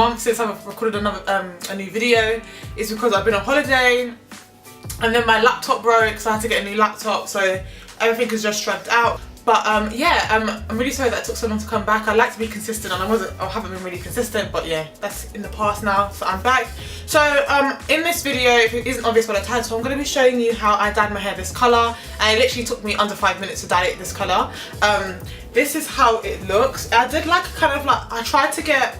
month since I've recorded a new video. It's because I've been on holiday and then my laptop broke, so I had to get a new laptop, so everything is just dragged out. But yeah, I'm really sorry that it took so long to come back. I like to be consistent and I haven't been really consistent, but yeah, that's in the past now, so I'm back. So in this video, if it isn't obvious by the title, I'm going to be showing you how I dyed my hair this colour, and it literally took me under 5 minutes to dye it this colour. This is how it looks. I did like I tried to get,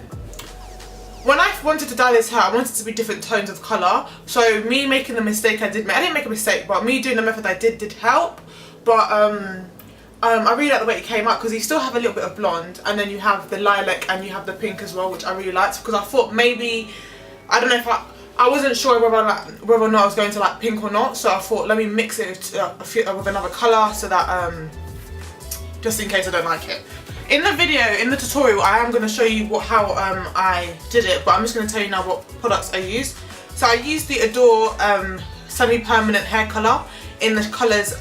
when I wanted to dye this hair, I wanted it to be different tones of colour. So me making the mistake I didn't make a mistake, but me doing the method I did help. But I really like the way it came out, because you still have a little bit of blonde and then you have the lilac and you have the pink as well, which I really liked, because I thought maybe, I don't know if I wasn't sure whether or not I was going to like pink or not, so I thought let me mix it with another colour, so that just in case I don't like it. In the video, in the tutorial, I am going to show you how I did it, but I'm just going to tell you now what products I used. So I used the Adore semi-permanent hair colour in the colours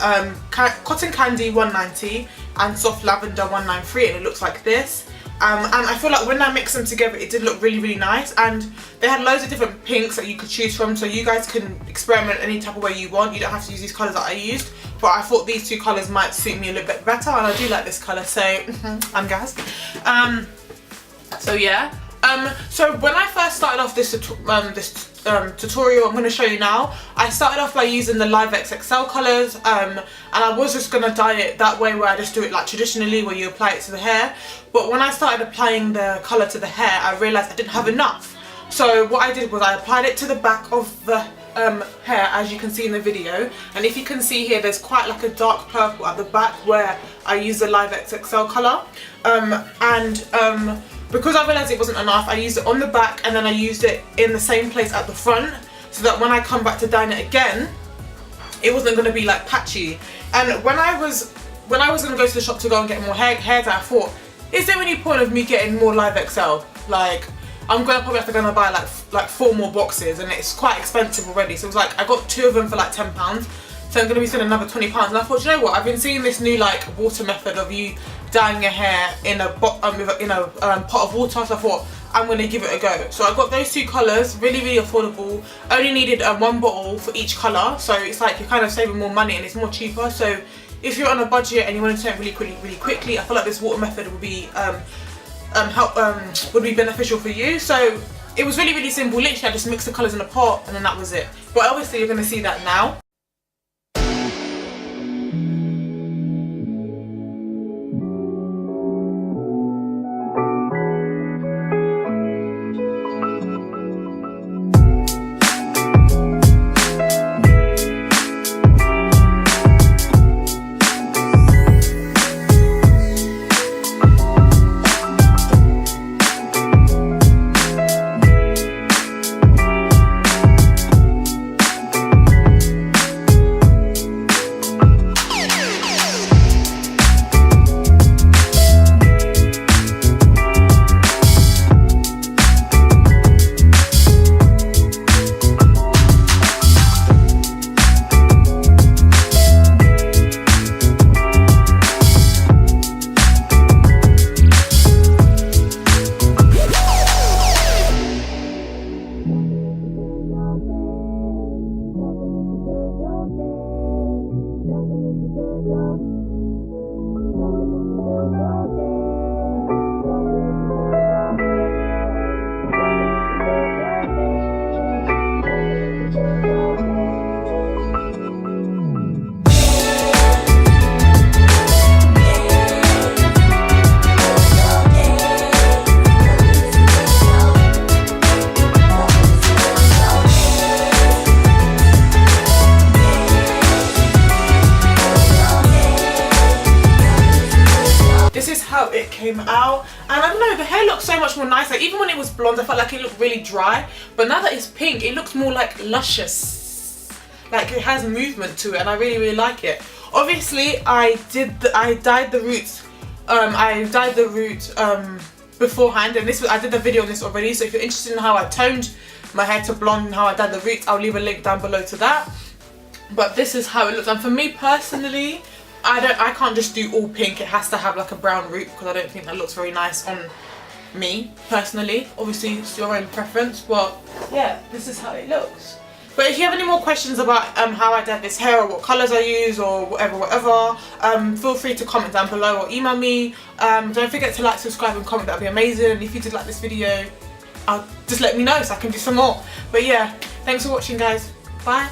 Cotton Candy 190 and Soft Lavender 193, and it looks like this. And I feel like when I mixed them together, it did look really nice, and they had loads of different pinks that you could choose from, so you guys can experiment any type of way you want. You don't have to use these colours that I used, but I thought these two colours might suit me a little bit better, and I do like this colour, so I'm gassed. So yeah. So when I first started off this tutorial I'm going to show you now, I started off by using the Live XXL colours, and I was just going to dye it that way, where I just do it like traditionally, where you apply it to the hair. But when I started applying the colour to the hair, I realised I didn't have enough. So what I did was I applied it to the back of the hair, as you can see in the video, and if you can see here, there's quite like a dark purple at the back where I use the Live XXL colour, because I realised it wasn't enough, I used it on the back and then I used it in the same place at the front, so that when I come back to dyeing it again, it wasn't going to be like patchy. And when I was going to go to the shop to go and get more hair dye, I thought, is there any point of me getting more Live XL? Like, I'm going to probably have to go and buy like 4 more boxes, and it's quite expensive already. So it was like, I got 2 of them for like £10. So I'm going to be spending another £20, and I thought, you know what, I've been seeing this new like water method of you dyeing your hair in a pot of water, so I thought I'm going to give it a go. So I got those 2 colours, really affordable, only needed 1 bottle for each colour, so it's like you're kind of saving more money and it's more cheaper. So if you're on a budget and you want to turn really quickly, I feel like this water method would be would be beneficial for you. So it was really simple. Literally I just mixed the colours in a pot and then that was it. But obviously you're going to see that now. It came out, and I don't know, the hair looks so much more nicer. Even when it was blonde, I felt like it looked really dry, but now that it's pink, it looks more like luscious, like it has movement to it, and I really like it. Obviously I dyed the roots beforehand, and I did a video on this already, so if you're interested in how I toned my hair to blonde and how I dyed the roots, I'll leave a link down below to that. But this is how it looks, and for me personally, I can't just do all pink. It has to have like a brown root, because I don't think that looks very nice on me personally. Obviously it's your own preference, but yeah, this is how it looks. But if you have any more questions about how I dyed this hair or what colours I use or whatever, feel free to comment down below or email me. Don't forget to like, subscribe and comment, that'd be amazing. And if you did like this video, just let me know so I can do some more. But yeah, thanks for watching guys, bye.